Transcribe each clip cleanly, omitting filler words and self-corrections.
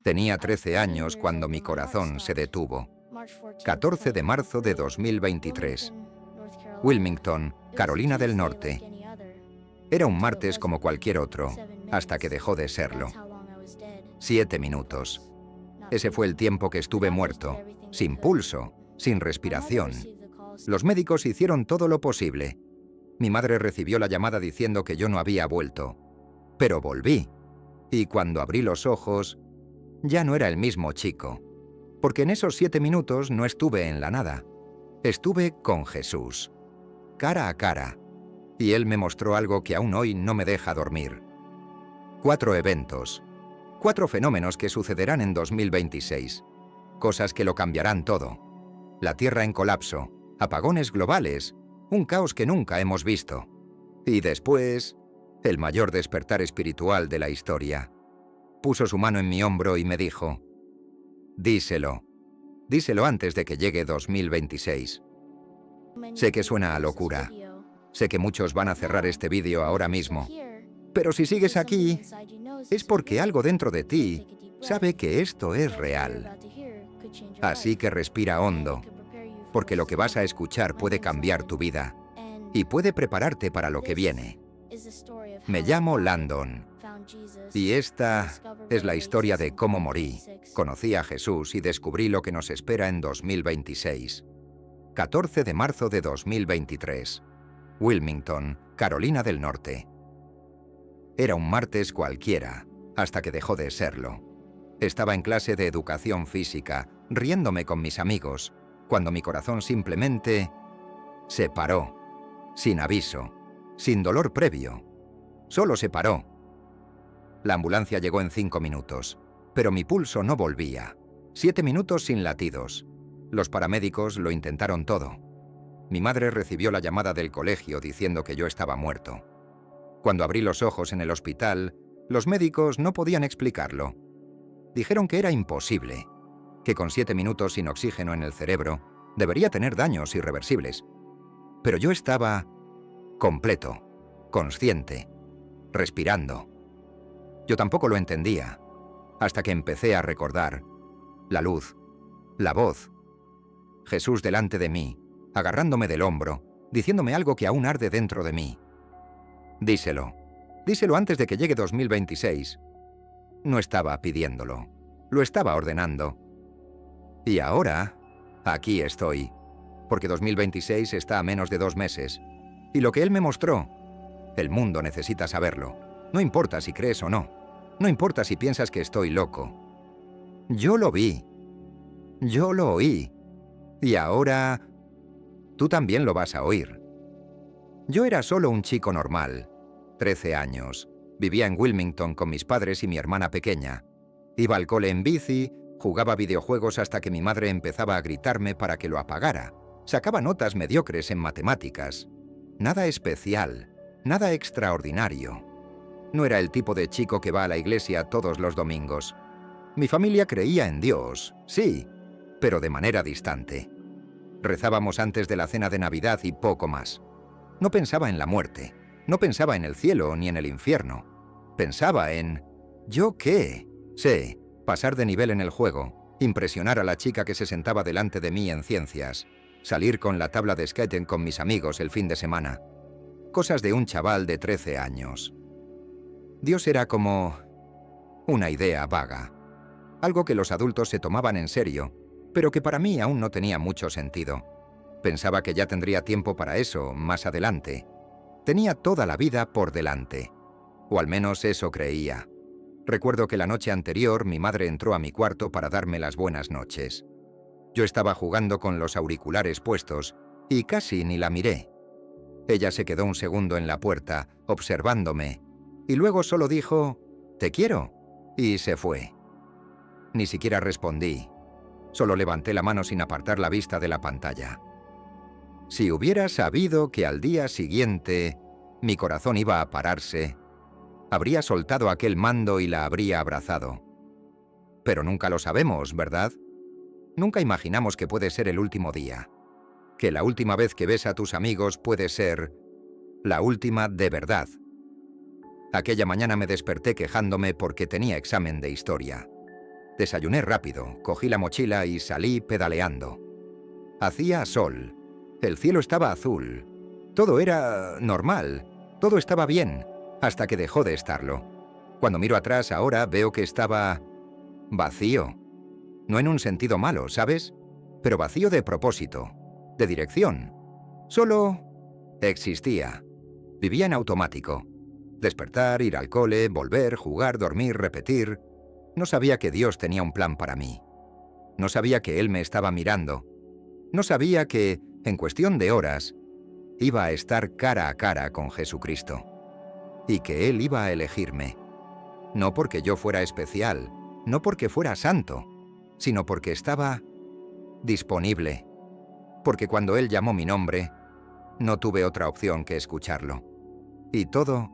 Tenía 13 años cuando mi corazón se detuvo. 14 de marzo de 2023. Wilmington, Carolina del Norte. Era un martes como cualquier otro, hasta que dejó de serlo. 7 minutos. Ese fue el tiempo que estuve muerto, sin pulso, sin respiración. Los médicos hicieron todo lo posible. Mi madre recibió la llamada diciendo que yo no había vuelto. Pero volví. Y cuando abrí los ojos, ya no era el mismo chico. Porque en esos 7 minutos no estuve en la nada. Estuve con Jesús, cara a cara. Y Él me mostró algo que aún hoy no me deja dormir. 4 eventos. 4 fenómenos que sucederán en 2026. Cosas que lo cambiarán todo. La Tierra en colapso, apagones globales, un caos que nunca hemos visto. Y después, el mayor despertar espiritual de la historia. Puso su mano en mi hombro y me dijo: díselo. Díselo antes de que llegue 2026. Sé que suena a locura. Sé que muchos van a cerrar este vídeo ahora mismo. Pero si sigues aquí, es porque algo dentro de ti sabe que esto es real. Así que respira hondo, porque lo que vas a escuchar puede cambiar tu vida y puede prepararte para lo que viene. Me llamo Landon. Y esta es la historia de cómo morí, conocí a Jesús y descubrí lo que nos espera en 2026. 14 de marzo de 2023. Wilmington, Carolina del Norte. Era un martes cualquiera, hasta que dejó de serlo. Estaba en clase de educación física, riéndome con mis amigos, cuando mi corazón simplemente se paró, sin aviso, sin dolor previo. Solo se paró. La ambulancia llegó en 5 minutos, pero mi pulso no volvía. 7 minutos sin latidos. Los paramédicos lo intentaron todo. Mi madre recibió la llamada del colegio diciendo que yo estaba muerto. Cuando abrí los ojos en el hospital, los médicos no podían explicarlo. Dijeron que era imposible, que con 7 minutos sin oxígeno en el cerebro debería tener daños irreversibles. Pero yo estaba completo, consciente, respirando. Yo tampoco lo entendía, hasta que empecé a recordar la luz, la voz, Jesús delante de mí, agarrándome del hombro, diciéndome algo que aún arde dentro de mí. Díselo. Díselo antes de que llegue 2026. No estaba pidiéndolo, lo estaba ordenando. Y ahora, aquí estoy, porque 2026 está a menos de 2 meses. Y lo que Él me mostró, el mundo necesita saberlo. No importa si crees o no. No importa si piensas que estoy loco. Yo lo vi. Yo lo oí. Y ahora, tú también lo vas a oír. Yo era solo un chico normal, 13 años. Vivía en Wilmington con mis padres y mi hermana pequeña. Iba al cole en bici, jugaba videojuegos hasta que mi madre empezaba a gritarme para que lo apagara. Sacaba notas mediocres en matemáticas. Nada especial, nada extraordinario. No era el tipo de chico que va a la iglesia todos los domingos. Mi familia creía en Dios, sí, pero de manera distante. Rezábamos antes de la cena de Navidad y poco más. No pensaba en la muerte, no pensaba en el cielo ni en el infierno. Pensaba en ¿yo qué? Sí, pasar de nivel en el juego, impresionar a la chica que se sentaba delante de mí en ciencias, salir con la tabla de skating con mis amigos el fin de semana. Cosas de un chaval de 13 años. Dios era como una idea vaga, algo que los adultos se tomaban en serio, pero que para mí aún no tenía mucho sentido. Pensaba que ya tendría tiempo para eso más adelante. Tenía toda la vida por delante, o al menos eso creía. Recuerdo que la noche anterior mi madre entró a mi cuarto para darme las buenas noches. Yo estaba jugando con los auriculares puestos y casi ni la miré. Ella se quedó un segundo en la puerta, observándome, y luego solo dijo, «Te quiero», y se fue. Ni siquiera respondí. Solo levanté la mano sin apartar la vista de la pantalla. Si hubiera sabido que al día siguiente mi corazón iba a pararse, habría soltado aquel mando y la habría abrazado. Pero nunca lo sabemos, ¿verdad? Nunca imaginamos que puede ser el último día. Que la última vez que ves a tus amigos puede ser la última de verdad. Aquella mañana me desperté quejándome porque tenía examen de historia. Desayuné rápido, cogí la mochila y salí pedaleando. Hacía sol. El cielo estaba azul. Todo era normal. Todo estaba bien, hasta que dejó de estarlo. Cuando miro atrás ahora veo que estaba vacío. No en un sentido malo, ¿sabes? Pero vacío de propósito, de dirección. Solo existía. Vivía en automático. Despertar, ir al cole, volver, jugar, dormir, repetir. No sabía que Dios tenía un plan para mí. No sabía que Él me estaba mirando. No sabía que, en cuestión de horas, iba a estar cara a cara con Jesucristo. Y que Él iba a elegirme. No porque yo fuera especial, no porque fuera santo, sino porque estaba disponible. Porque cuando Él llamó mi nombre, no tuve otra opción que escucharlo. Y todo,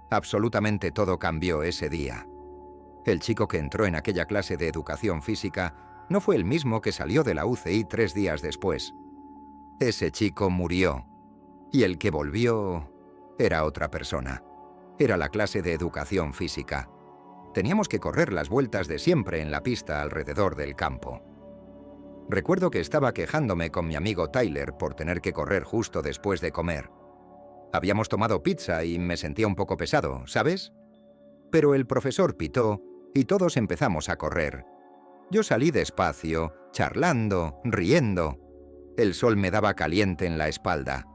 absolutamente todo cambió ese día. El chico que entró en aquella clase de educación física no fue el mismo que salió de la UCI 3 días después. Ese chico murió. Y el que volvió era otra persona. Era la clase de educación física. Teníamos que correr las vueltas de siempre en la pista alrededor del campo. Recuerdo que estaba quejándome con mi amigo Tyler por tener que correr justo después de comer. Habíamos tomado pizza y me sentía un poco pesado, ¿sabes? Pero el profesor pitó y todos empezamos a correr. Yo salí despacio, charlando, riendo. El sol me daba caliente en la espalda.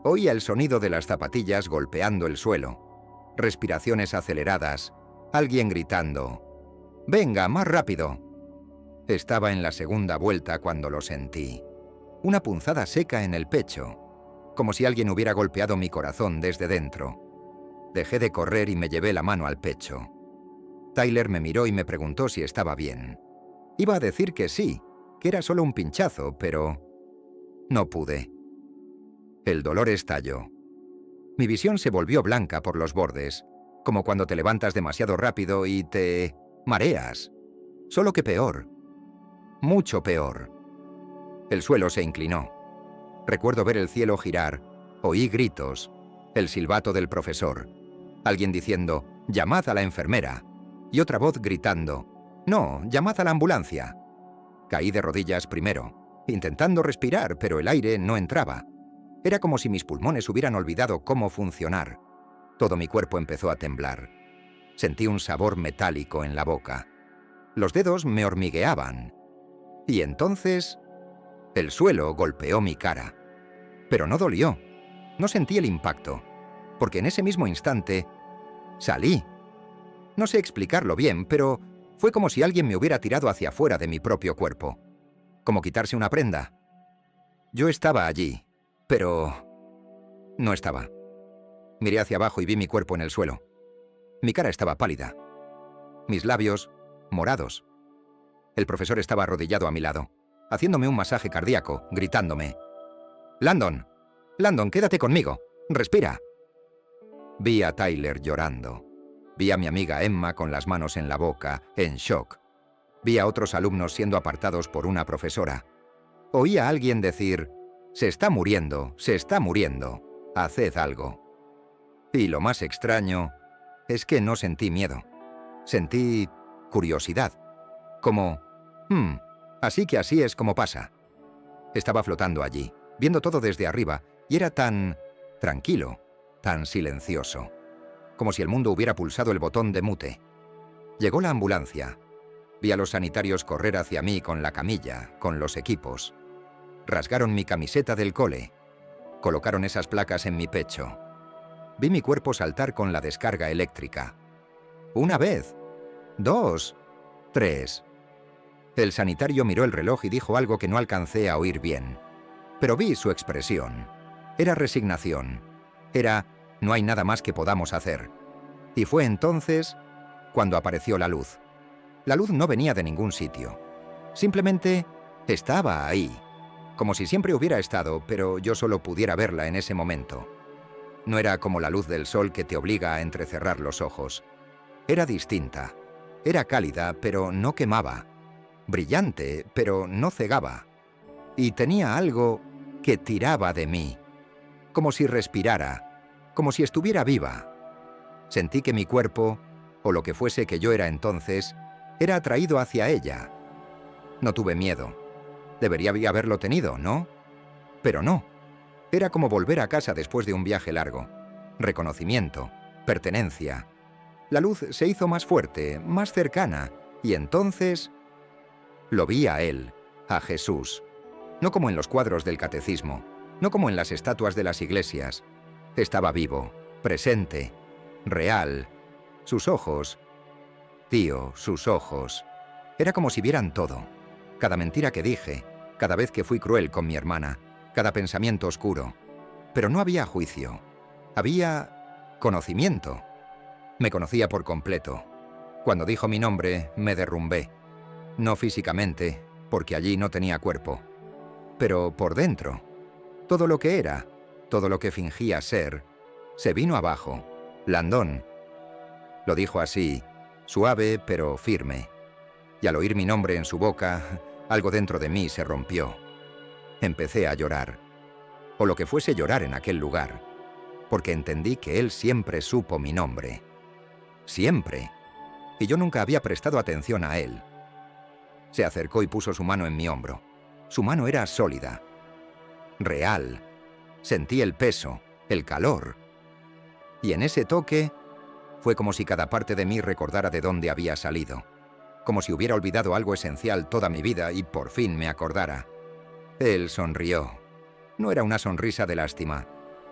Oía el sonido de las zapatillas golpeando el suelo. Respiraciones aceleradas. Alguien gritando. «¡Venga, más rápido!». Estaba en la segunda vuelta cuando lo sentí. Una punzada seca en el pecho, como si alguien hubiera golpeado mi corazón desde dentro. Dejé de correr y me llevé la mano al pecho. Tyler me miró y me preguntó si estaba bien. Iba a decir que sí, que era solo un pinchazo, pero no pude. El dolor estalló. Mi visión se volvió blanca por los bordes, como cuando te levantas demasiado rápido y te mareas. Solo que peor. Mucho peor. El suelo se inclinó. Recuerdo ver el cielo girar, oí gritos, el silbato del profesor, alguien diciendo, «llamad a la enfermera», y otra voz gritando, «no, llamad a la ambulancia». Caí de rodillas primero, intentando respirar, pero el aire no entraba. Era como si mis pulmones hubieran olvidado cómo funcionar. Todo mi cuerpo empezó a temblar. Sentí un sabor metálico en la boca. Los dedos me hormigueaban. Y entonces, el suelo golpeó mi cara. Pero no dolió. No sentí el impacto. Porque en ese mismo instante, salí. No sé explicarlo bien, pero fue como si alguien me hubiera tirado hacia afuera de mi propio cuerpo. Como quitarse una prenda. Yo estaba allí, pero no estaba. Miré hacia abajo y vi mi cuerpo en el suelo. Mi cara estaba pálida. Mis labios, morados. El profesor estaba arrodillado a mi lado, haciéndome un masaje cardíaco, gritándome, «Landon, Landon, quédate conmigo, respira». Vi a Tyler llorando. Vi a mi amiga Emma con las manos en la boca, en shock. Vi a otros alumnos siendo apartados por una profesora. Oí a alguien decir, se está muriendo, haced algo». Y lo más extraño es que no sentí miedo. Sentí curiosidad. Como, así que así es como pasa. Estaba flotando allí, viendo todo desde arriba, y era tan tranquilo, tan silencioso, como si el mundo hubiera pulsado el botón de mute. Llegó la ambulancia. Vi a los sanitarios correr hacia mí con la camilla, con los equipos. Rasgaron mi camiseta del cole. Colocaron esas placas en mi pecho. Vi mi cuerpo saltar con la descarga eléctrica. 1 vez, 2, 3. El sanitario miró el reloj y dijo algo que no alcancé a oír bien. Pero vi su expresión. Era resignación. Era, no hay nada más que podamos hacer. Y fue entonces cuando apareció la luz. La luz no venía de ningún sitio. Simplemente estaba ahí. Como si siempre hubiera estado, pero yo solo pudiera verla en ese momento. No era como la luz del sol que te obliga a entrecerrar los ojos. Era distinta. Era cálida, pero no quemaba. Brillante, pero no cegaba. Y tenía algo que tiraba de mí. Como si respirara, como si estuviera viva. Sentí que mi cuerpo, o lo que fuese que yo era entonces, Era atraído hacia ella. No tuve miedo. Debería haberlo tenido, ¿no? Pero no. Era como volver a casa después de un viaje largo. Reconocimiento, pertenencia. La luz se hizo más fuerte, más cercana, y entonces lo vi a él, a Jesús. No como en los cuadros del catecismo, no como en las estatuas de las iglesias. Estaba vivo, presente, real. Sus ojos, tío, sus ojos. Era como si vieran todo. Cada mentira que dije, cada vez que fui cruel con mi hermana, cada pensamiento oscuro. Pero no había juicio. Había conocimiento. Me conocía por completo. Cuando dijo mi nombre, me derrumbé. No físicamente, porque allí no tenía cuerpo. Pero por dentro. Todo lo que era, todo lo que fingía ser, se vino abajo. Landon. Lo dijo así, suave pero firme. Y al oír mi nombre en su boca, algo dentro de mí se rompió. Empecé a llorar. O lo que fuese llorar en aquel lugar. Porque entendí que él siempre supo mi nombre. Siempre. Y yo nunca había prestado atención a él. Se acercó y puso su mano en mi hombro. Su mano era sólida. Real. Sentí el peso, el calor. Y en ese toque fue como si cada parte de mí recordara de dónde había salido. Como si hubiera olvidado algo esencial toda mi vida y por fin me acordara. Él sonrió. No era una sonrisa de lástima.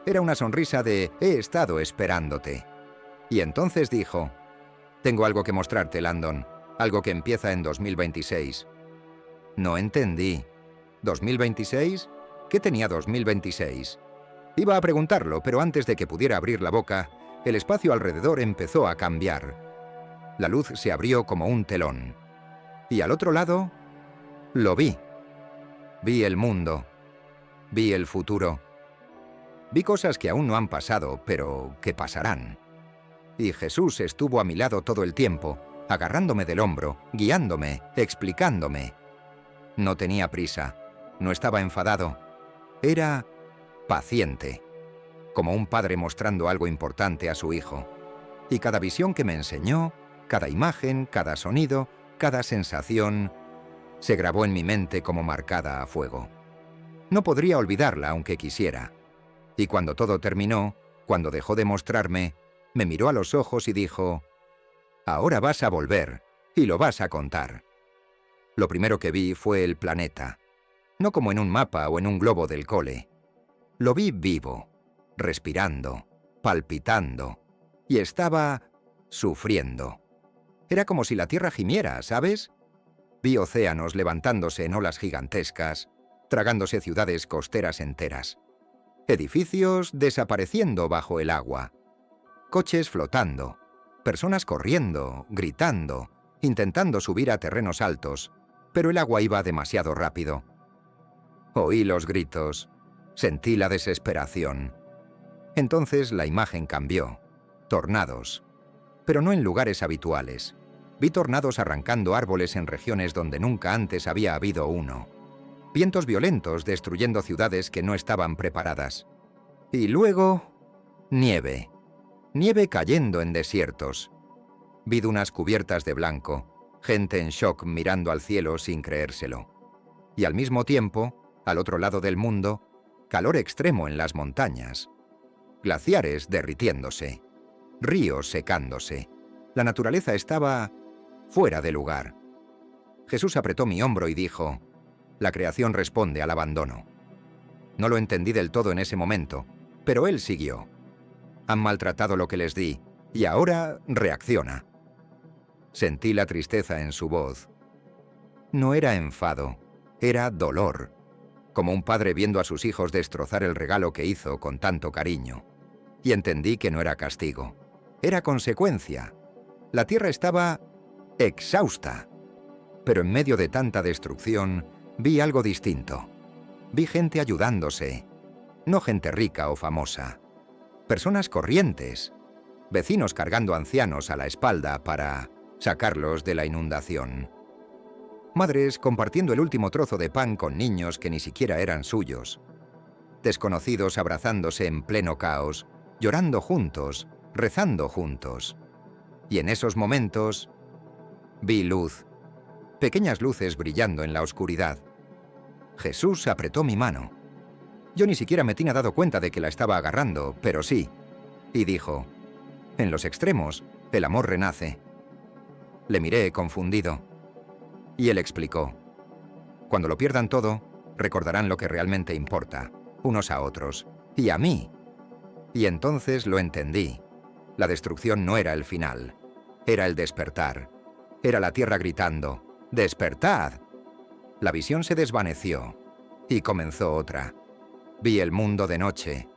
Era una sonrisa de «he estado esperándote». Y entonces dijo «tengo algo que mostrarte, Landon. Algo que empieza en 2026». No entendí. ¿2026? ¿Qué tenía 2026? Iba a preguntarlo, pero antes de que pudiera abrir la boca, el espacio alrededor empezó a cambiar. La luz se abrió como un telón. Y al otro lado, lo vi. Vi el mundo. Vi el futuro. Vi cosas que aún no han pasado, pero que pasarán. Y Jesús estuvo a mi lado todo el tiempo, agarrándome del hombro, guiándome, explicándome. No tenía prisa, no estaba enfadado. Era paciente, como un padre mostrando algo importante a su hijo. Y cada visión que me enseñó, cada imagen, cada sonido, cada sensación, se grabó en mi mente como marcada a fuego. No podría olvidarla aunque quisiera. Y cuando todo terminó, cuando dejó de mostrarme, me miró a los ojos y dijo, «Ahora vas a volver y lo vas a contar». Lo primero que vi fue el planeta, no como en un mapa o en un globo del cole. Lo vi vivo, respirando, palpitando, y estaba sufriendo. Era como si la Tierra gimiera, ¿sabes? Vi océanos levantándose en olas gigantescas, tragándose ciudades costeras enteras. Edificios desapareciendo bajo el agua. Coches flotando. Personas corriendo, gritando, intentando subir a terrenos altos, pero el agua iba demasiado rápido. Oí los gritos. Sentí la desesperación. Entonces la imagen cambió. Tornados. Pero no en lugares habituales. Vi tornados arrancando árboles en regiones donde nunca antes había habido uno. Vientos violentos destruyendo ciudades que no estaban preparadas. Y luego, nieve. Nieve cayendo en desiertos. Vi dunas cubiertas de blanco, gente en shock mirando al cielo sin creérselo. Y al mismo tiempo, al otro lado del mundo, calor extremo en las montañas. Glaciares derritiéndose. Ríos secándose. La naturaleza estaba fuera de lugar. Jesús apretó mi hombro y dijo, «La creación responde al abandono». No lo entendí del todo en ese momento, pero él siguió. Han maltratado lo que les di, y ahora reacciona. Sentí la tristeza en su voz. No era enfado, era dolor, como un padre viendo a sus hijos destrozar el regalo que hizo con tanto cariño. Y entendí que no era castigo, era consecuencia. La tierra estaba exhausta, pero en medio de tanta destrucción vi algo distinto. Vi gente ayudándose, no gente rica o famosa. Personas corrientes, vecinos cargando ancianos a la espalda para sacarlos de la inundación. Madres compartiendo el último trozo de pan con niños que ni siquiera eran suyos. Desconocidos abrazándose en pleno caos, llorando juntos, rezando juntos. Y en esos momentos, Vi luz, pequeñas luces brillando en la oscuridad. Jesús apretó mi mano. Yo ni siquiera me tinha dado cuenta de que la estaba agarrando, pero sí. Y dijo, en los extremos, el amor renace. Le miré confundido. Y él explicó, cuando lo pierdan todo, recordarán lo que realmente importa, unos a otros, y a mí. Y entonces lo entendí. La destrucción no era el final, era el despertar. Era la tierra gritando, ¡despertad! La visión se desvaneció y comenzó otra. Vi el mundo de noche,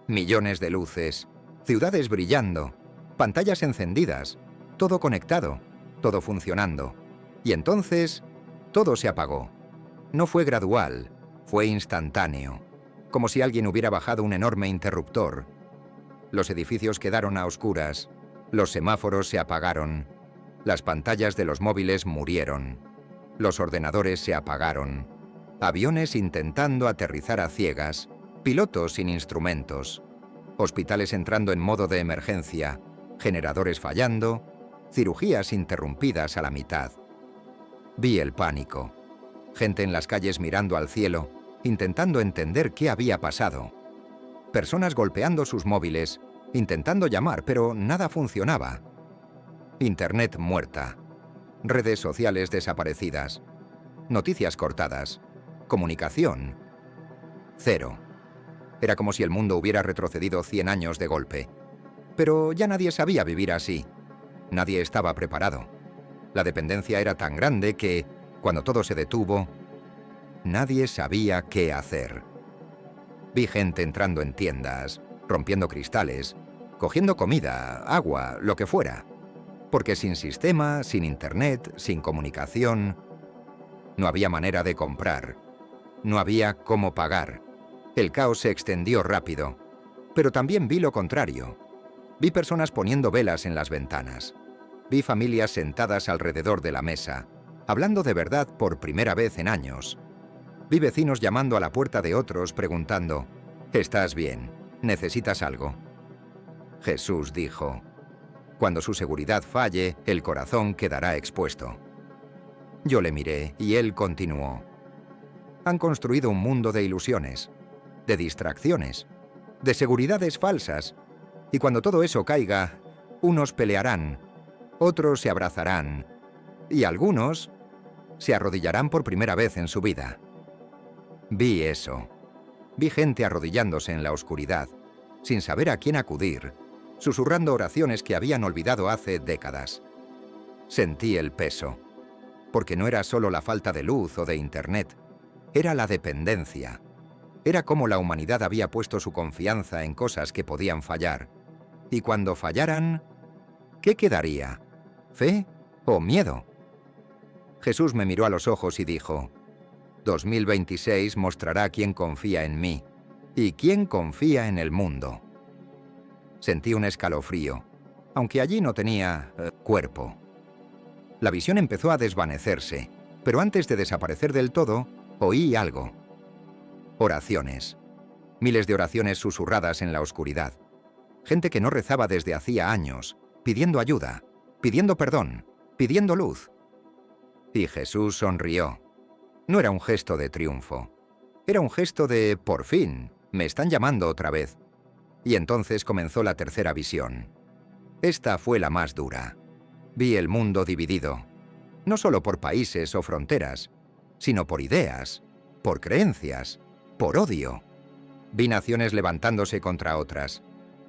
millones de luces, ciudades brillando, pantallas encendidas, todo conectado, todo funcionando. Y entonces, todo se apagó. No fue gradual, fue instantáneo, como si alguien hubiera bajado un enorme interruptor. Los edificios quedaron a oscuras, los semáforos se apagaron, las pantallas de los móviles murieron, los ordenadores se apagaron, aviones intentando aterrizar a ciegas, pilotos sin instrumentos, hospitales entrando en modo de emergencia, generadores fallando, cirugías interrumpidas a la mitad. Vi el pánico, gente en las calles mirando al cielo, intentando entender qué había pasado. Personas golpeando sus móviles, intentando llamar, pero nada funcionaba. Internet muerta, redes sociales desaparecidas, noticias cortadas, comunicación, cero. Era como si el mundo hubiera retrocedido 100 años de golpe. Pero ya nadie sabía vivir así. Nadie estaba preparado. La dependencia era tan grande que, cuando todo se detuvo, nadie sabía qué hacer. Vi gente entrando en tiendas, rompiendo cristales, cogiendo comida, agua, lo que fuera. Porque sin sistema, sin internet, sin comunicación, no había manera de comprar. No había cómo pagar. El caos se extendió rápido. Pero también vi lo contrario. Vi personas poniendo velas en las ventanas. Vi familias sentadas alrededor de la mesa, hablando de verdad por primera vez en años. Vi vecinos llamando a la puerta de otros preguntando, ¿estás bien? ¿Necesitas algo? Jesús dijo, cuando su seguridad falle, el corazón quedará expuesto. Yo le miré y él continuó. Han construido un mundo de ilusiones, de distracciones, de seguridades falsas, y cuando todo eso caiga, unos pelearán, otros se abrazarán, y algunos se arrodillarán por primera vez en su vida. Vi eso. Vi gente arrodillándose en la oscuridad, sin saber a quién acudir, susurrando oraciones que habían olvidado hace décadas. Sentí el peso, porque no era solo la falta de luz o de internet, era la dependencia. Era como la humanidad había puesto su confianza en cosas que podían fallar. Y cuando fallaran, ¿qué quedaría? ¿Fe o miedo? Jesús me miró a los ojos y dijo, 2026 mostrará quién confía en mí y quién confía en el mundo. Sentí un escalofrío, aunque allí no tenía cuerpo. La visión empezó a desvanecerse, pero antes de desaparecer del todo, oí algo. Oraciones. Miles de oraciones susurradas en la oscuridad. Gente que no rezaba desde hacía años, pidiendo ayuda, pidiendo perdón, pidiendo luz. Y Jesús sonrió. No era un gesto de triunfo. Era un gesto de, por fin, me están llamando otra vez. Y entonces comenzó la tercera visión. Esta fue la más dura. Vi el mundo dividido, no solo por países o fronteras, sino por ideas, por creencias, por odio. Vi naciones levantándose contra otras,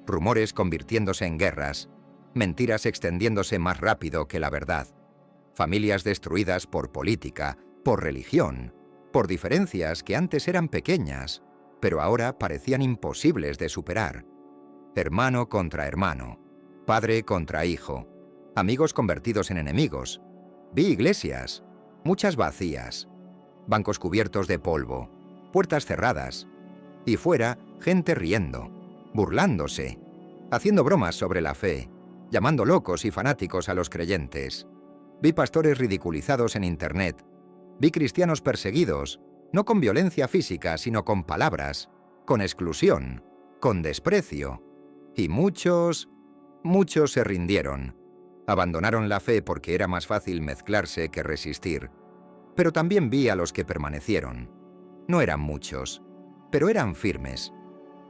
rumores convirtiéndose en guerras, mentiras extendiéndose más rápido que la verdad, familias destruidas por política, por religión, por diferencias que antes eran pequeñas, pero ahora parecían imposibles de superar. Hermano contra hermano, padre contra hijo, amigos convertidos en enemigos. Vi iglesias, muchas vacías, bancos cubiertos de polvo, puertas cerradas, y fuera gente riendo, burlándose, haciendo bromas sobre la fe, llamando locos y fanáticos a los creyentes. Vi pastores ridiculizados en internet, vi cristianos perseguidos, no con violencia física, sino con palabras, con exclusión, con desprecio. Y muchos se rindieron, Abandonaron la fe porque era más fácil mezclarse que resistir. Pero también vi a los que permanecieron. No eran muchos, pero eran firmes.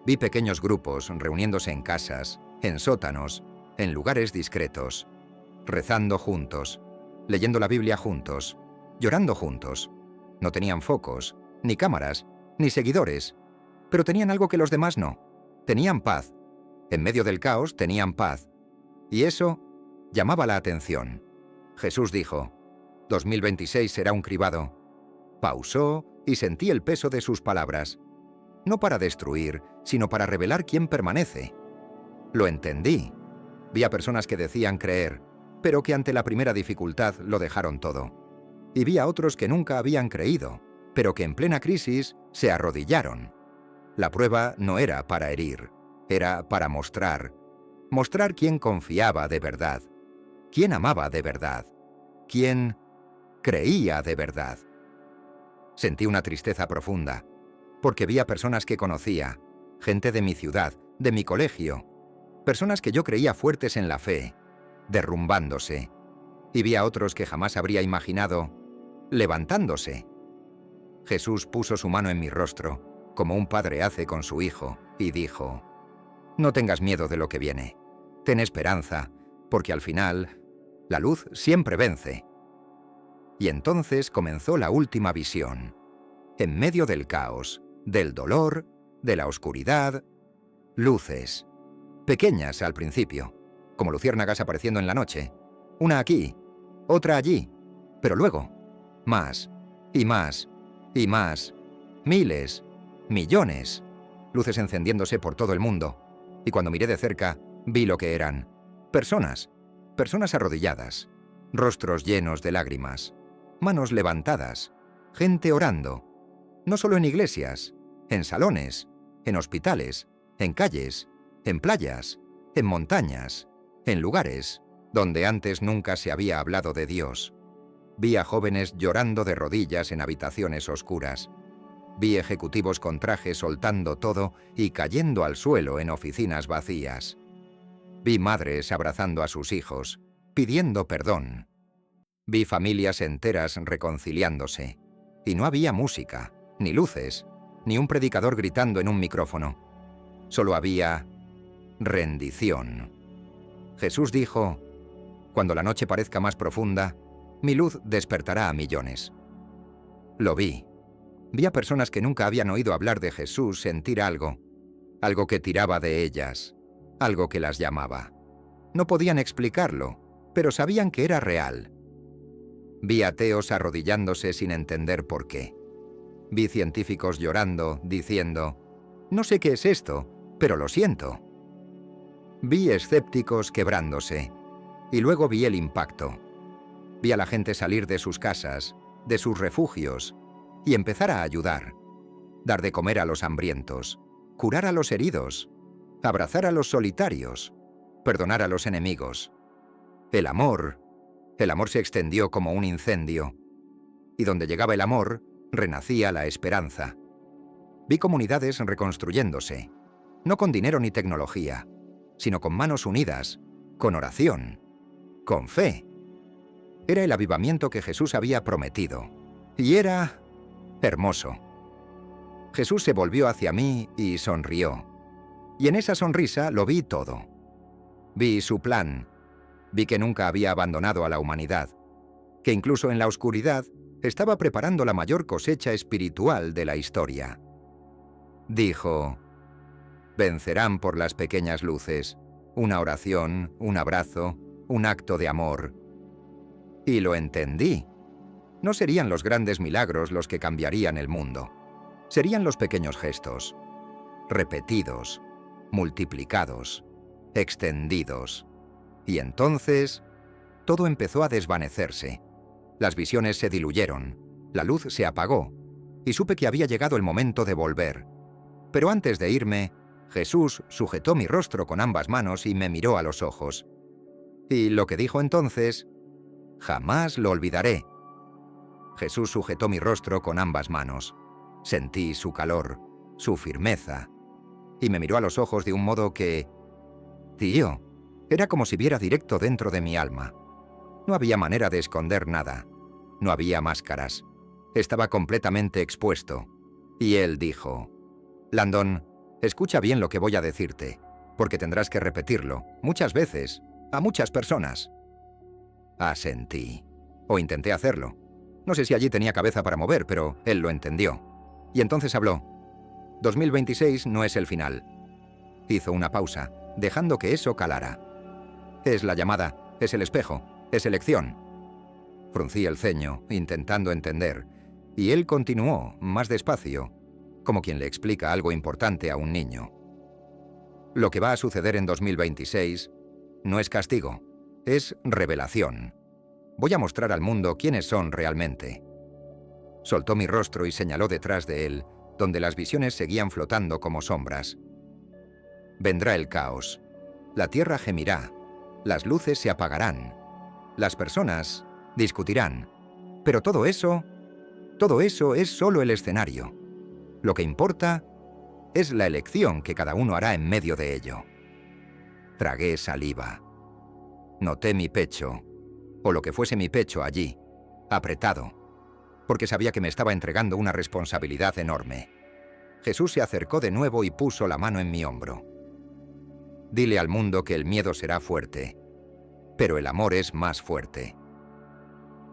Vi pequeños grupos reuniéndose en casas, en sótanos, en lugares discretos, rezando juntos, leyendo la Biblia juntos, llorando juntos. No tenían focos, ni cámaras, ni seguidores, pero tenían algo que los demás no. Tenían paz. En medio del caos tenían paz. Y eso llamaba la atención. Jesús dijo: 2026 será un cribado. Pausó y sentí el peso de sus palabras. No para destruir, sino para revelar quién permanece. Lo entendí. Vi a personas que decían creer, pero que ante la primera dificultad lo dejaron todo. Y vi a otros que nunca habían creído, pero que en plena crisis se arrodillaron. La prueba no era para herir, era para mostrar quién confiaba de verdad, quién amaba de verdad, quién creía de verdad. Sentí una tristeza profunda, porque vi a personas que conocía, gente de mi ciudad, de mi colegio, personas que yo creía fuertes en la fe, derrumbándose, y vi a otros que jamás habría imaginado levantándose. Jesús puso su mano en mi rostro, como un padre hace con su hijo, y dijo: no tengas miedo de lo que viene. Ten esperanza, porque al final, la luz siempre vence. Y entonces comenzó la última visión. En medio del caos, del dolor, de la oscuridad, luces. Pequeñas al principio, como luciérnagas apareciendo en la noche. Una aquí, otra allí, pero luego, más, y más, y más. Miles, millones. Luces encendiéndose por todo el mundo. Y cuando miré de cerca, vi lo que eran. Personas arrodilladas, rostros llenos de lágrimas, manos levantadas, gente orando, no solo en iglesias, en salones, en hospitales, en calles, en playas, en montañas, en lugares donde antes nunca se había hablado de Dios. Vi a jóvenes llorando de rodillas en habitaciones oscuras. Vi ejecutivos con trajes soltando todo y cayendo al suelo en oficinas vacías. Vi madres abrazando a sus hijos, pidiendo perdón. Vi familias enteras reconciliándose. Y no había música, ni luces, ni un predicador gritando en un micrófono. Solo había rendición. Jesús dijo: cuando la noche parezca más profunda, mi luz despertará a millones. Lo vi. Vi a personas que nunca habían oído hablar de Jesús sentir algo que tiraba de ellas, algo que las llamaba. No podían explicarlo, pero sabían que era real. Vi ateos arrodillándose sin entender por qué. Vi científicos llorando, diciendo: no sé qué es esto, pero lo siento. Vi escépticos quebrándose, y luego vi el impacto. Vi a la gente salir de sus casas, de sus refugios, y empezar a ayudar, dar de comer a los hambrientos, curar a los heridos, abrazar a los solitarios, perdonar a los enemigos. El amor se extendió como un incendio, y donde llegaba el amor, renacía la esperanza. Vi comunidades reconstruyéndose, no con dinero ni tecnología, sino con manos unidas, con oración, con fe. Era el avivamiento que Jesús había prometido, y era hermoso. Jesús se volvió hacia mí y sonrió. Y en esa sonrisa lo vi todo. Vi su plan. Vi que nunca había abandonado a la humanidad. Que incluso en la oscuridad estaba preparando la mayor cosecha espiritual de la historia. Dijo: vencerán por las pequeñas luces. Una oración, un abrazo, un acto de amor. Y lo entendí. No serían los grandes milagros los que cambiarían el mundo. Serían los pequeños gestos, repetidos, multiplicados, extendidos. Y entonces, todo empezó a desvanecerse. Las visiones se diluyeron, la luz se apagó, y supe que había llegado el momento de volver. Pero antes de irme, Jesús sujetó mi rostro con ambas manos y me miró a los ojos. Y lo que dijo entonces, jamás lo olvidaré. Jesús sujetó mi rostro con ambas manos. Sentí su calor, su firmeza, y me miró a los ojos de un modo que: tío, Era como si viera directo dentro de mi alma. No había manera de esconder nada. No había máscaras. Estaba completamente expuesto. Y él dijo: Landon, escucha bien lo que voy a decirte, porque tendrás que repetirlo muchas veces, a muchas personas. Asentí. O intenté hacerlo. No sé si allí tenía cabeza para mover, pero él lo entendió. Y entonces habló. 2026 no es el final. Hizo una pausa, dejando que eso calara. Es la llamada, es el espejo, es elección. Fruncí el ceño, intentando entender, y él continuó, más despacio, como quien le explica algo importante a un niño. Lo que va a suceder en 2026 no es castigo, es revelación. Voy a mostrar al mundo quiénes son realmente. Soltó mi rostro y señaló detrás de él, donde las visiones seguían flotando como sombras. Vendrá el caos. La tierra gemirá. Las luces se apagarán. Las personas discutirán. Pero todo eso es solo el escenario. Lo que importa es la elección que cada uno hará en medio de ello. Tragué saliva. Noté mi pecho, o lo que fuese mi pecho allí, apretado, porque sabía que me estaba entregando una responsabilidad enorme. Jesús se acercó de nuevo y puso la mano en mi hombro. Dile al mundo que el miedo será fuerte, pero el amor es más fuerte.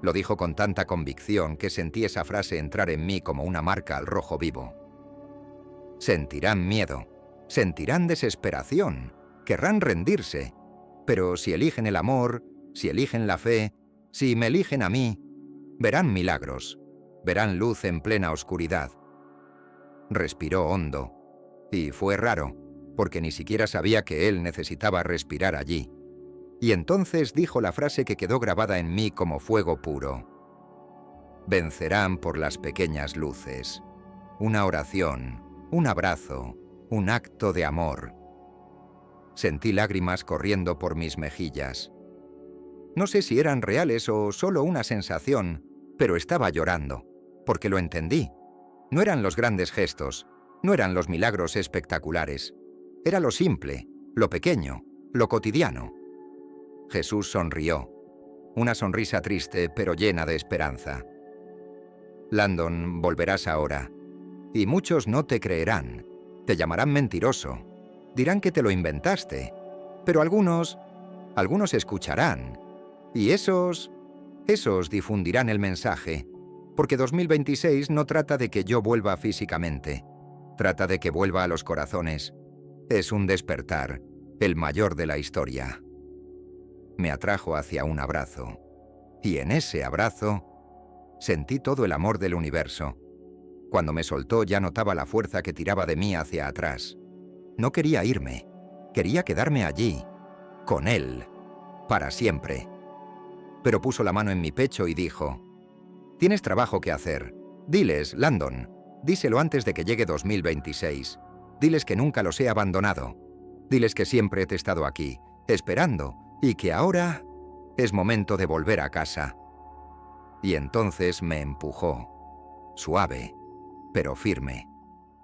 Lo dijo con tanta convicción que sentí esa frase entrar en mí como una marca al rojo vivo. Sentirán miedo, sentirán desesperación, querrán rendirse, pero si eligen el amor, si eligen la fe, si me eligen a mí, verán milagros, verán luz en plena oscuridad. Respiró hondo, y fue raro, porque ni siquiera sabía que él necesitaba respirar allí. Y entonces dijo la frase que quedó grabada en mí como fuego puro. Vencerán por las pequeñas luces. Una oración, un abrazo, un acto de amor. Sentí lágrimas corriendo por mis mejillas. No sé si eran reales o solo una sensación, pero estaba llorando, porque lo entendí. No eran los grandes gestos, no eran los milagros espectaculares. Era lo simple, lo pequeño, lo cotidiano. Jesús sonrió, una sonrisa triste pero llena de esperanza. Landon, volverás ahora, y muchos no te creerán, te llamarán mentiroso, dirán que te lo inventaste, pero algunos escucharán, y esos difundirán el mensaje, porque 2026 no trata de que yo vuelva físicamente, trata de que vuelva a los corazones. Es un despertar, el mayor de la historia. Me atrajo hacia un abrazo, y en ese abrazo sentí todo el amor del universo. Cuando me soltó ya notaba la fuerza que tiraba de mí hacia atrás. No quería irme, quería quedarme allí, con él, para siempre. Pero puso la mano en mi pecho y dijo: «Tienes trabajo que hacer. Diles, Landon, díselo antes de que llegue 2026. Diles que nunca los he abandonado. Diles que siempre he estado aquí, esperando, y que ahora es momento de volver a casa». Y entonces me empujó, suave, pero firme.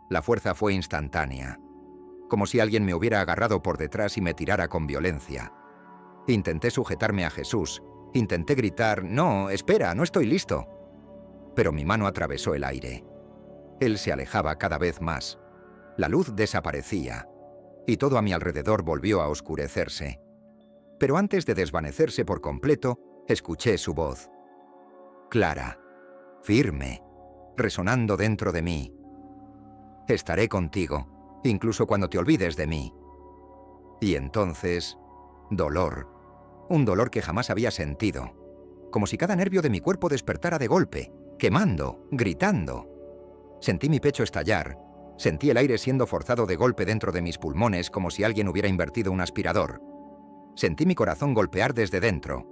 La fuerza fue instantánea, como si alguien me hubiera agarrado por detrás y me tirara con violencia. Intenté sujetarme a Jesús, intenté gritar: «No, espera, no estoy listo». Pero mi mano atravesó el aire. Él se alejaba cada vez más. La luz desaparecía, y todo a mi alrededor volvió a oscurecerse. Pero antes de desvanecerse por completo, escuché su voz. Clara, firme, resonando dentro de mí. «Estaré contigo, incluso cuando te olvides de mí». Y entonces, dolor. Un dolor que jamás había sentido. Como si cada nervio de mi cuerpo despertara de golpe, quemando, gritando. Sentí mi pecho estallar. Sentí el aire siendo forzado de golpe dentro de mis pulmones como si alguien hubiera invertido un aspirador. Sentí mi corazón golpear desde dentro.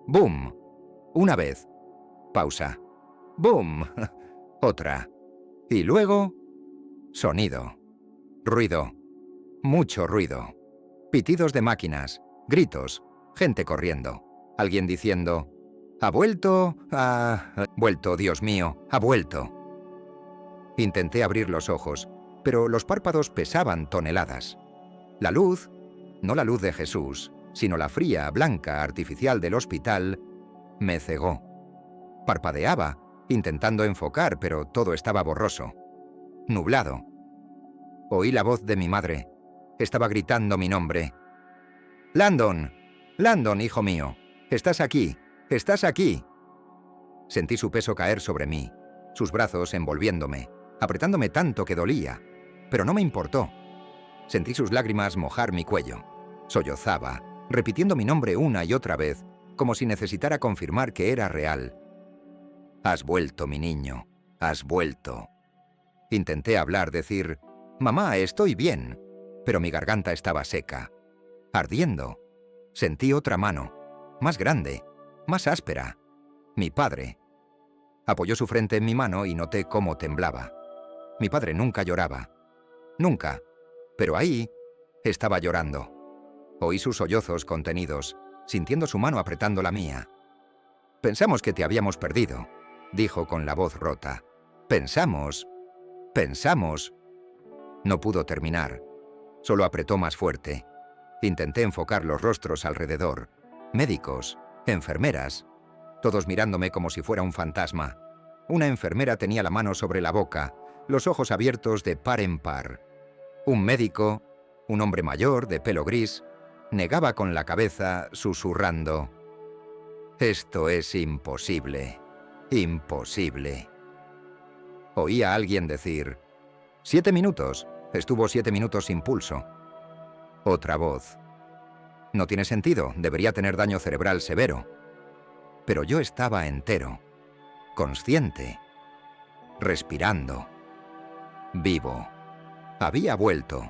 ¡Bum! Una vez. Pausa. ¡Bum! Otra. Y luego, sonido. Ruido. Mucho ruido. Pitidos de máquinas. Gritos. Gente corriendo. Alguien diciendo: «Ha vuelto, ha vuelto, Dios mío, ha vuelto». Intenté abrir los ojos, pero los párpados pesaban toneladas. La luz, no la luz de Jesús, sino la fría, blanca, artificial del hospital, me cegó. Parpadeaba, intentando enfocar, pero todo estaba borroso, nublado. Oí la voz de mi madre. Estaba gritando mi nombre. «Landon, Landon, hijo mío, estás aquí, estás aquí». Sentí su peso caer sobre mí, sus brazos envolviéndome, apretándome tanto que dolía, pero no me importó. Sentí sus lágrimas mojar mi cuello. Sollozaba, repitiendo mi nombre una y otra vez, como si necesitara confirmar que era real. «Has vuelto, mi niño, has vuelto». Intenté hablar, decir, «Mamá, estoy bien», pero mi garganta estaba seca, ardiendo. Sentí otra mano, más grande, más áspera. Mi padre. Apoyó su frente en mi mano y noté cómo temblaba. Mi padre nunca lloraba. Nunca. Pero ahí estaba llorando. Oí sus sollozos contenidos, sintiendo su mano apretando la mía. «Pensamos que te habíamos perdido», dijo con la voz rota. «Pensamos. No pudo terminar. Solo apretó más fuerte. Intenté enfocar los rostros alrededor. Médicos, enfermeras, todos mirándome como si fuera un fantasma. Una enfermera tenía la mano sobre la boca, los ojos abiertos de par en par. Un médico, un hombre mayor, de pelo gris, negaba con la cabeza, susurrando: «Esto es imposible, imposible». Oí a alguien decir: «7 minutos, estuvo 7 minutos sin pulso». Otra voz: «No tiene sentido, debería tener daño cerebral severo». Pero yo estaba entero, consciente, respirando, vivo. Había vuelto.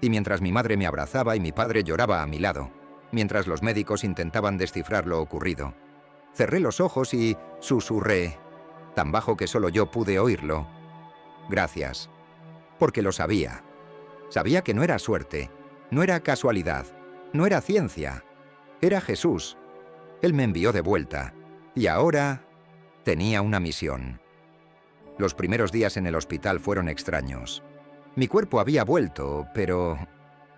Y mientras mi madre me abrazaba y mi padre lloraba a mi lado, mientras los médicos intentaban descifrar lo ocurrido, cerré los ojos y susurré, tan bajo que solo yo pude oírlo: «Gracias». Porque lo sabía. Sabía que no era suerte, no era casualidad, no era ciencia. Era Jesús. Él me envió de vuelta. Y ahora tenía una misión. Los primeros días en el hospital fueron extraños. Mi cuerpo había vuelto, pero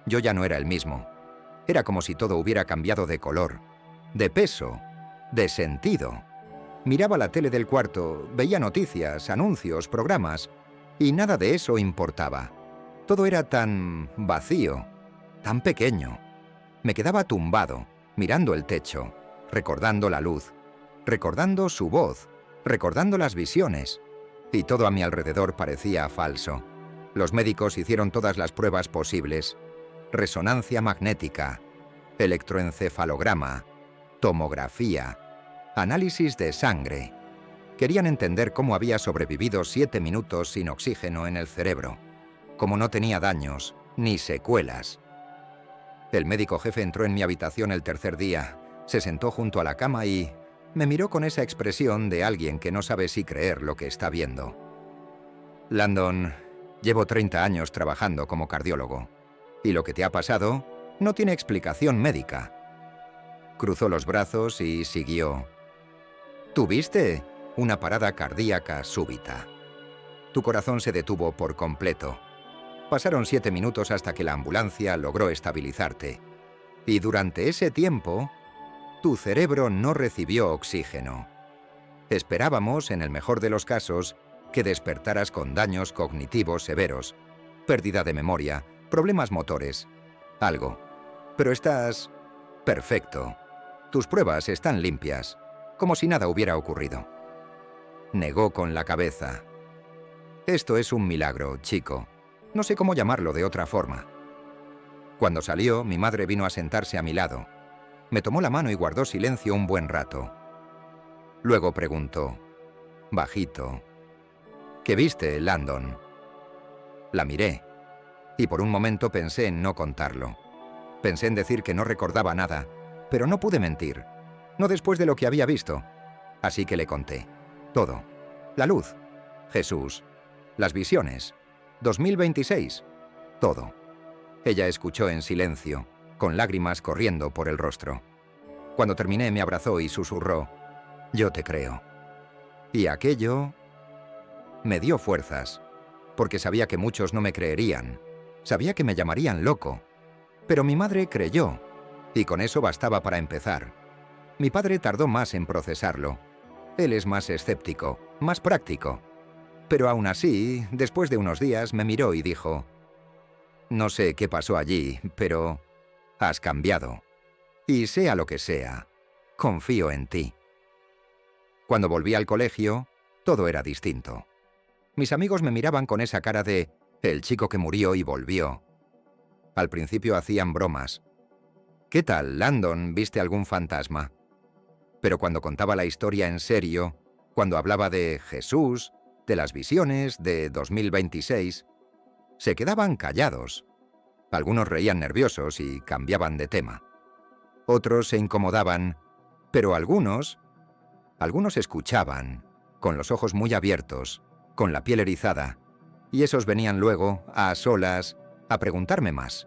yo ya no era el mismo. Era como si todo hubiera cambiado de color, de peso, de sentido. Miraba la tele del cuarto, veía noticias, anuncios, programas, y nada de eso importaba. Todo era tan vacío, tan pequeño. Me quedaba tumbado, mirando el techo, recordando la luz, recordando su voz, recordando las visiones. Y todo a mi alrededor parecía falso. Los médicos hicieron todas las pruebas posibles: resonancia magnética, electroencefalograma, tomografía, análisis de sangre. Querían entender cómo había sobrevivido 7 minutos sin oxígeno en el cerebro, cómo no tenía daños ni secuelas. El médico jefe entró en mi habitación el tercer día, se sentó junto a la cama y me miró con esa expresión de alguien que no sabe si creer lo que está viendo. «Landon, llevo 30 años trabajando como cardiólogo, y lo que te ha pasado no tiene explicación médica». Cruzó los brazos y siguió: «Tuviste una parada cardíaca súbita. Tu corazón se detuvo por completo. Pasaron 7 minutos hasta que la ambulancia logró estabilizarte. Y durante ese tiempo, tu cerebro no recibió oxígeno. Esperábamos, en el mejor de los casos, que despertaras con daños cognitivos severos, pérdida de memoria, problemas motores, algo. Pero estás perfecto. Tus pruebas están limpias, como si nada hubiera ocurrido». Negó con la cabeza. «Esto es un milagro, chico. No sé cómo llamarlo de otra forma». Cuando salió, mi madre vino a sentarse a mi lado. Me tomó la mano y guardó silencio un buen rato. Luego preguntó, bajito: «¿Qué viste, Landon?» La miré, y por un momento pensé en no contarlo. Pensé en decir que no recordaba nada, pero no pude mentir, no después de lo que había visto. Así que le conté todo: la luz, Jesús, las visiones, 2026, todo. Ella escuchó en silencio, con lágrimas corriendo por el rostro. Cuando terminé, me abrazó y susurró: «Yo te creo». Y aquello me dio fuerzas, porque sabía que muchos no me creerían, sabía que me llamarían loco. Pero mi madre creyó, Y con eso bastaba para empezar. Mi padre tardó más en procesarlo. Él es más escéptico, más práctico. Pero aún así, después de unos días, me miró y dijo: «No sé qué pasó allí, pero has cambiado. Y sea lo que sea, confío en ti». Cuando volví al colegio, todo era distinto. Mis amigos me miraban con esa cara de «el chico que murió y volvió». Al principio hacían bromas. «¿Qué tal, Landon? ¿Viste algún fantasma?». Pero cuando contaba la historia en serio, cuando hablaba de Jesús, de las visiones, de 2026, se quedaban callados. Algunos reían nerviosos y cambiaban de tema. Otros se incomodaban, pero algunos escuchaban, con los ojos muy abiertos, con la piel erizada, y esos venían luego, a solas, a preguntarme más.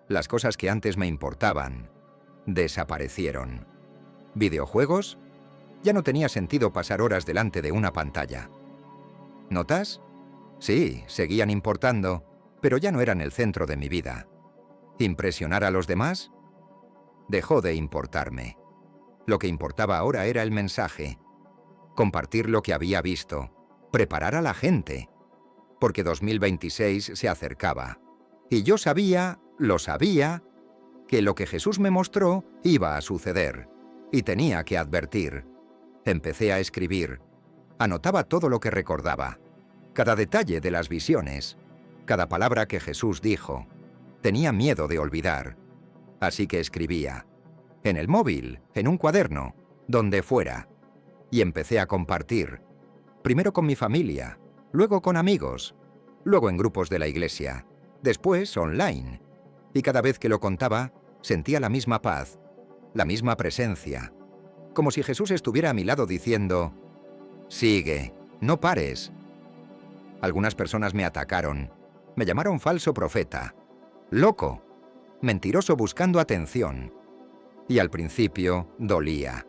Las cosas que antes me importaban desaparecieron. ¿Videojuegos? Ya no tenía sentido pasar horas delante de una pantalla. ¿Notas? Sí, seguían importando, pero ya no eran el centro de mi vida. ¿Impresionar a los demás? Dejó de importarme. Lo que importaba ahora era el mensaje, compartir lo que había visto, preparar a la gente, porque 2026 se acercaba. Y yo sabía, lo sabía, que lo que Jesús me mostró iba a suceder, y tenía que advertir. Empecé a escribir. Anotaba todo lo que recordaba, cada detalle de las visiones, cada palabra que Jesús dijo. Tenía miedo de olvidar, así que escribía. En el móvil, en un cuaderno, donde fuera. Y empecé a compartir. Primero con mi familia, luego con amigos, luego en grupos de la iglesia, después online. Y cada vez que lo contaba, sentía la misma paz, la misma presencia. Como si Jesús estuviera a mi lado diciendo: «Sigue, no pares». Algunas personas me atacaron, me llamaron falso profeta, loco, mentiroso buscando atención. Y al principio dolía.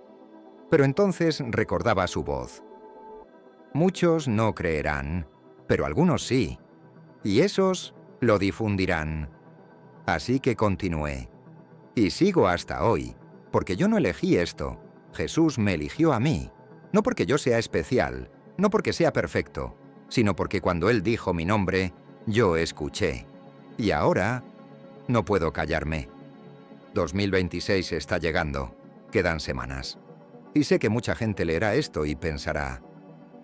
Pero entonces recordaba su voz. Muchos no creerán, pero algunos sí. Y esos lo difundirán. Así que continué. Y sigo hasta hoy, porque yo no elegí esto. Jesús me eligió a mí. No porque yo sea especial, no porque sea perfecto, sino porque cuando Él dijo mi nombre, yo escuché. Y ahora no puedo callarme. 2026 está llegando. Quedan semanas. Y sé que mucha gente leerá esto y pensará: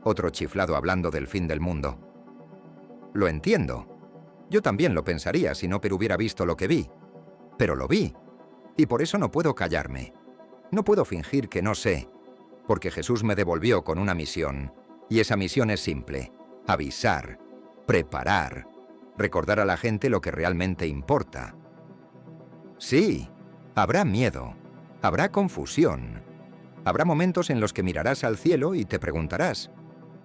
otro chiflado hablando del fin del mundo. Lo entiendo. Yo también lo pensaría si no hubiera visto lo que vi. Pero lo vi. Y por eso no puedo callarme. No puedo fingir que no sé, porque Jesús me devolvió con una misión. Y esa misión es simple: avisar, preparar, recordar a la gente lo que realmente importa. Sí, habrá miedo, habrá confusión. Habrá momentos en los que mirarás al cielo y te preguntarás: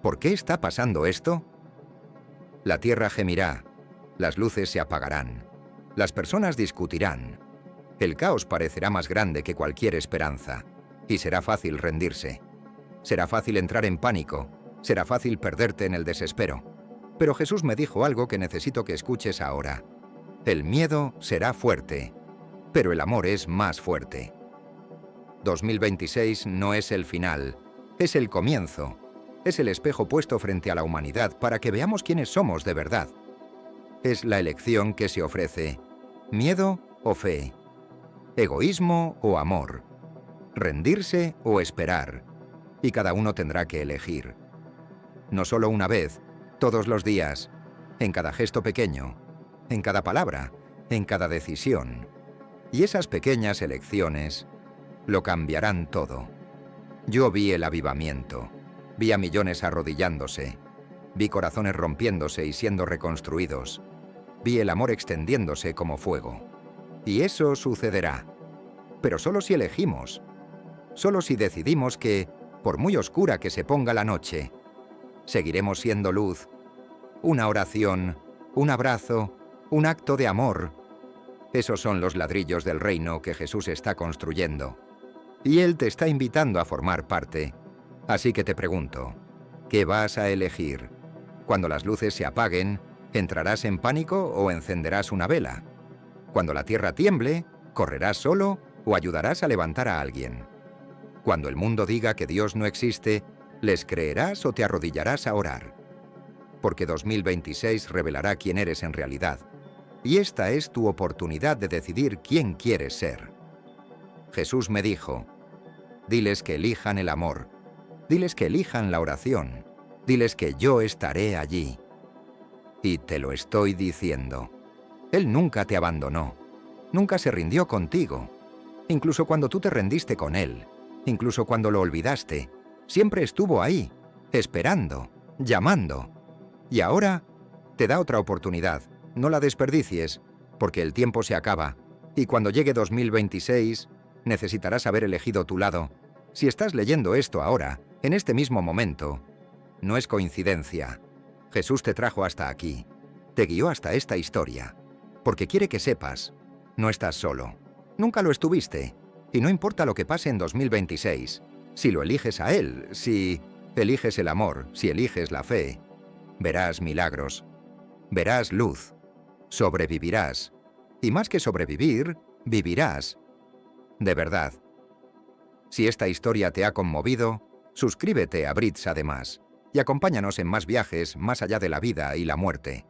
¿por qué está pasando esto? La tierra gemirá, las luces se apagarán, las personas discutirán, el caos parecerá más grande que cualquier esperanza, y será fácil rendirse. Será fácil entrar en pánico, será fácil perderte en el desespero. Pero Jesús me dijo algo que necesito que escuches ahora. El miedo será fuerte, pero el amor es más fuerte. 2026 no es el final, es el comienzo. Es el espejo puesto frente a la humanidad para que veamos quiénes somos de verdad. Es la elección que se ofrece: miedo o fe, egoísmo o amor, rendirse o esperar. Y cada uno tendrá que elegir. No solo una vez, todos los días, en cada gesto pequeño, en cada palabra, en cada decisión. Y esas pequeñas elecciones lo cambiarán todo. Yo vi el avivamiento, vi a millones arrodillándose, vi corazones rompiéndose y siendo reconstruidos, vi el amor extendiéndose como fuego. Y eso sucederá, pero solo si elegimos, solo si decidimos que, por muy oscura que se ponga la noche, seguiremos siendo luz. Una oración, un abrazo, un acto de amor. Esos son los ladrillos del reino que Jesús está construyendo. Y Él te está invitando a formar parte. Así que te pregunto, ¿qué vas a elegir? Cuando las luces se apaguen, ¿entrarás en pánico o encenderás una vela? Cuando la tierra tiemble, ¿correrás solo o ayudarás a levantar a alguien. Cuando el mundo diga que Dios no existe, ¿les creerás o te arrodillarás a orar? Porque 2026 revelará quién eres en realidad. Y esta es tu oportunidad de decidir quién quieres ser. Jesús me dijo, diles que elijan el amor, diles que elijan la oración, diles que yo estaré allí. Y te lo estoy diciendo. Él nunca te abandonó, nunca se rindió contigo. Incluso cuando tú te rendiste con Él, incluso cuando lo olvidaste, siempre estuvo ahí, esperando, llamando. Y ahora te da otra oportunidad. No la desperdicies, porque el tiempo se acaba. Y cuando llegue 2026, necesitarás haber elegido tu lado. Si estás leyendo esto ahora, en este mismo momento, no es coincidencia. Jesús te trajo hasta aquí, te guió hasta esta historia, porque quiere que sepas, no estás solo. Nunca lo estuviste, y no importa lo que pase en 2026, si lo eliges a Él, si eliges el amor, si eliges la fe, verás milagros, verás luz, sobrevivirás, y más que sobrevivir, vivirás. De verdad. Si esta historia te ha conmovido, suscríbete a Brits además, y acompáñanos en más viajes más allá de la vida y la muerte.